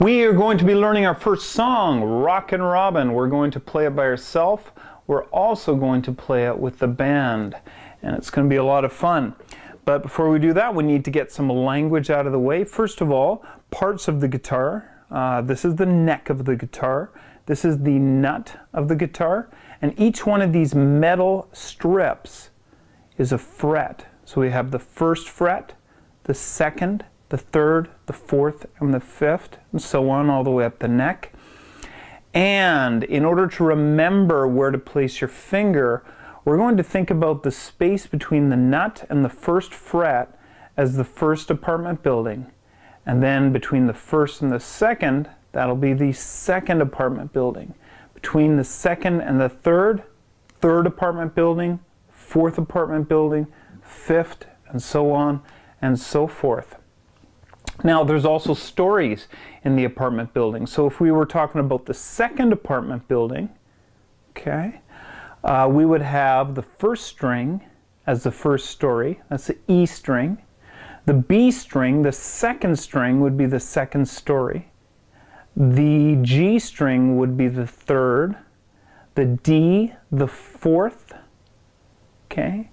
We are going to be learning our first song, Rockin' Robin. We're going to play it by ourselves. We're also going to play it with the band, and it's going to be a lot of fun. But before we do that, we need to get some language out of the way. First of all, parts of the guitar. This is the neck of the guitar. This is the nut of the guitar. And each one of these metal strips is a fret. So we have the first fret, the second, the third, the fourth, and the fifth, and so on all the way up the neck. And in order to remember where to place your finger, we're going to think about the space between the nut and the first fret as the first apartment building. And then between the first and the second, that'll be the second apartment building. Between the second and the third apartment building, fourth apartment building, fifth, and so on and so forth. Now, there's also stories in the apartment building. So if we were talking about the second apartment building, okay, we would have the first string as the first story. That's the E string. The B string, the second string, would be the second story. The G string would be the third. The D, the fourth. Okay.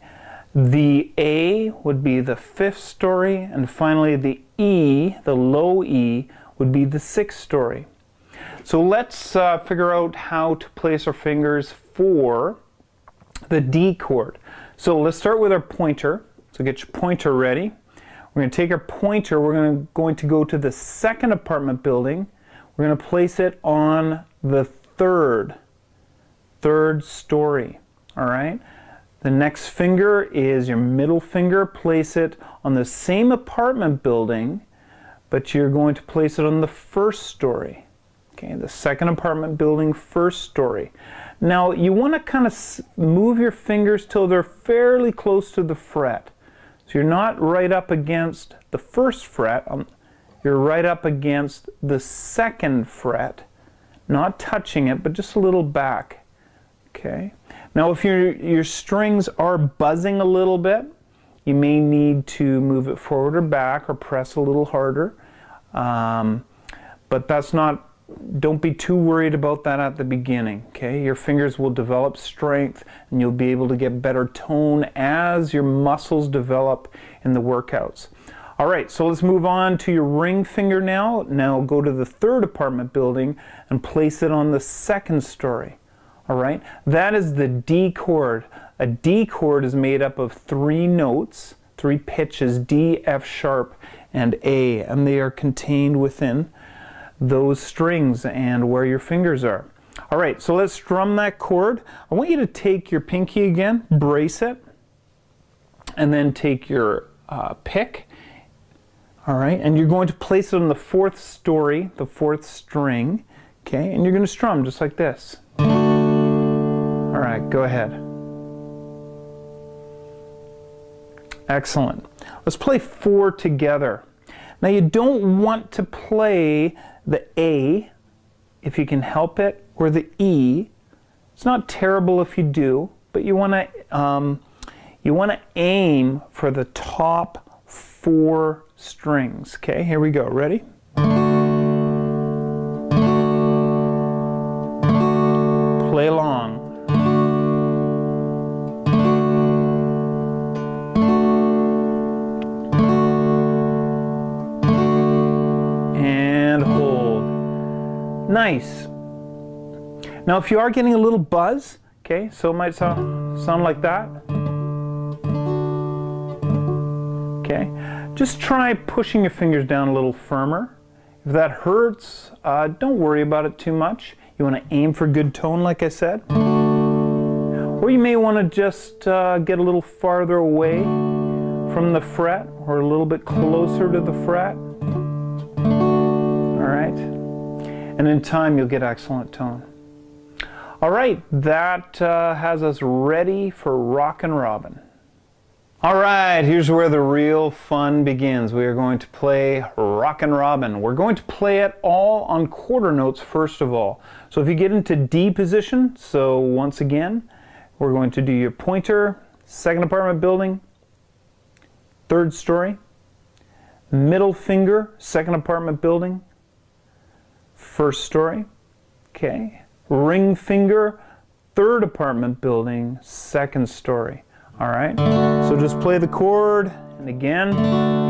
The A would be the fifth story, and finally the E, the low E, would be the sixth story. So let's figure out how to place our fingers for the D chord. So let's start with our pointer. So get your pointer ready. We're going to take our pointer, we're going to go to the second apartment building. We're going to place it on the third story. All right? The next finger is your middle finger. Place it on the same apartment building, but you're going to place it on the first story. Okay, the second apartment building, first story. Now, you want to kind of move your fingers till they're fairly close to the fret. So you're not right up against the first fret, you're right up against the second fret, not touching it, but just a little back. Okay. Now, if your strings are buzzing a little bit, you may need to move it forward or back or press a little harder. But that's not, don't be too worried about that at the beginning. Okay, your fingers will develop strength and you'll be able to get better tone as your muscles develop in the workouts. All right, so let's move on to your ring finger now. Now go to the third apartment building and place it on the second story. All right, that is the D chord. A D chord is made up of three notes, three pitches, D, F sharp, and A, and they are contained within those strings and where your fingers are. All right, so let's strum that chord. I want you to take your pinky again, brace it, and then take your pick. All right, and you're going to place it on the fourth story, the fourth string, okay, and you're going to strum just like this. All right, go ahead. Excellent. Let's play four together. Now, you don't want to play the A, if you can help it, or the E. It's not terrible if you do, but you want to aim for the top four strings. Okay, here we go. Ready? Play along. And hold. Nice. Now, if you are getting a little buzz, okay, so it might sound like that. Okay, just try pushing your fingers down a little firmer. If that hurts, don't worry about it too much. You want to aim for good tone, like I said. Or you may want to just get a little farther away from the fret or a little bit closer to the fret. All right. And in time, you'll get excellent tone. All right, that has us ready for Rockin' Robin. All right, here's where the real fun begins. We are going to play Rockin' Robin. We're going to play it all on quarter notes first of all. So if you get into D position, so once again, we're going to do your pointer, second apartment building, third story, middle finger, second apartment building, first story. Okay. Ring finger, third apartment building, second story. All right. So just play the chord, and again,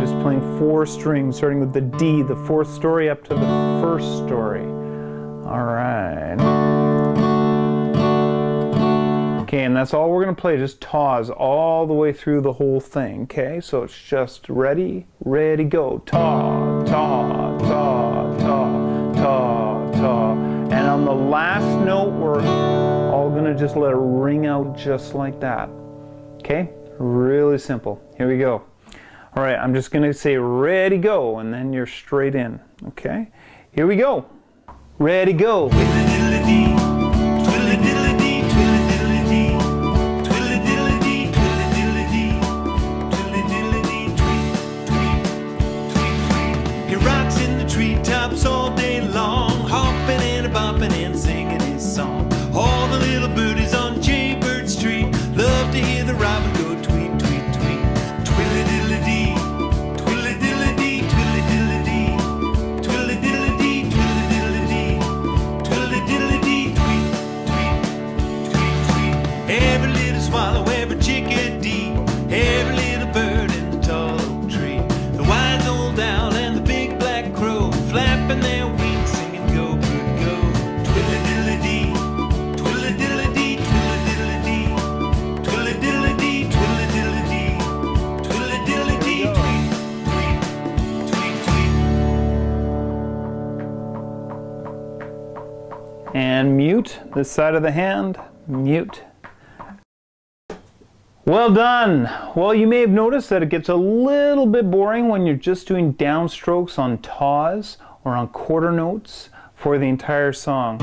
just playing 4 strings, starting with the D, the 4th story, up to the 1st story. All right. Okay, and that's all we're going to play, just taws all the way through the whole thing. Okay, so it's just ready, ready, go. Taw, taw, taw, taw, taw, taw. And on the last note, we're all going to just let it ring out just like that. Okay, really simple. Here we go. All right, I'm just going to say ready, go, and then you're straight in. Okay, here we go. Ready, go. Treetops all day long, hopping and a-bopping and singing his song. All the little booties on Jaybird Street love to hear the robin go tweet, tweet, tweet. Twilly-diddly-dee, twilly-diddly-dee, twilly-diddly-dee, twilly-diddly-dee, twilly-diddly-dee, twilly-diddly-dee, tweet, tweet, tweet, tweet. Every little swallow, every chickadee, every little bird in the tall oak tree, the wise old owl and the big black crow flapping their wings, singing go, bird, go. Twilly-diddly-dee, twilly-diddly-dee, twilly-diddly-dee, twilly-diddly-dee, twilly-diddly-dee, twilly-diddly-dee, tweet, tweet, tweet, tweet. And mute, this side of the hand, mute. Well done. Well, you may have noticed that it gets a little bit boring when you're just doing downstrokes on taws or on quarter notes for the entire song.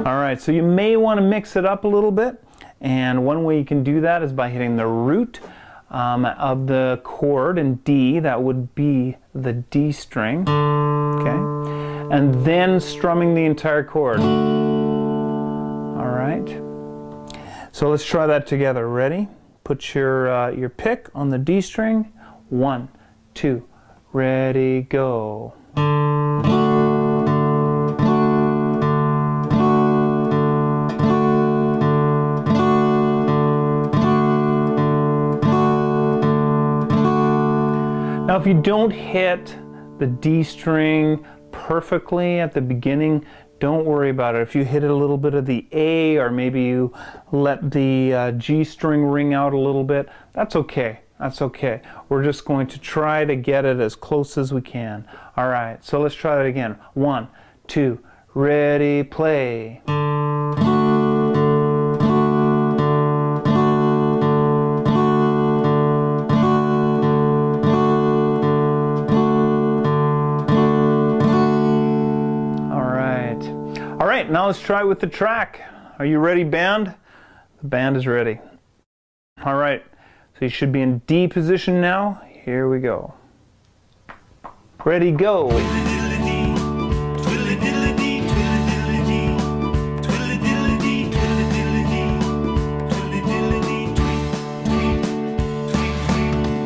All right, so you may want to mix it up a little bit, and one way you can do that is by hitting the root of the chord in D. That would be the D string, okay, and then strumming the entire chord. All right, so let's try that together. Ready? Put your pick on the D string. 1, 2, ready, go. Now, if you don't hit the D string perfectly at the beginning, don't worry about it. If you hit a little bit of the A, or maybe you let the G string ring out a little bit, that's okay. That's okay. We're just going to try to get it as close as we can. All right, so let's try that again. 1, 2, ready, play. All right, now let's try with the track. Are you ready, band? The band is ready. All right, so you should be in D position now. Here we go. Ready, go. He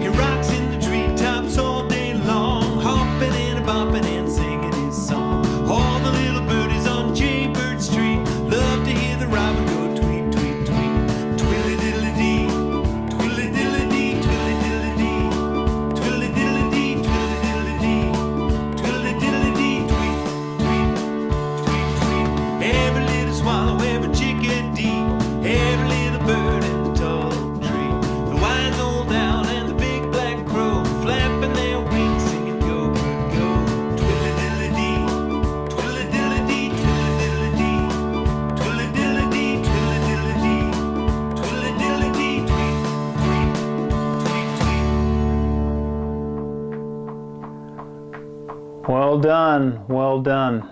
rocks in the treetops all day long, hopping and a-bopping and singing his song. All the little birdies on Jaybird Street love to hear the robin go tweet, tweet, tweet. Twilly-diddly-dee, twilly-diddly-dee, twilly-diddly-dee, twilly-diddly-dee, twilly-diddly-dee, twilly-diddly-dee, tweet, tweet, tweet, tweet. Every little swallow, every chickadee, every little bird in the tall oak tree, the wise old owl and the big black crow flapping their wings, singing go, bird, go. Twilly-diddly-dee, twilly-diddly-dee, twilly-diddly-dee, twilly-diddly-dee, twilly-diddly-dee, twilly-diddly-dee, tweet, tweet, tweet, tweet. Well done, well done.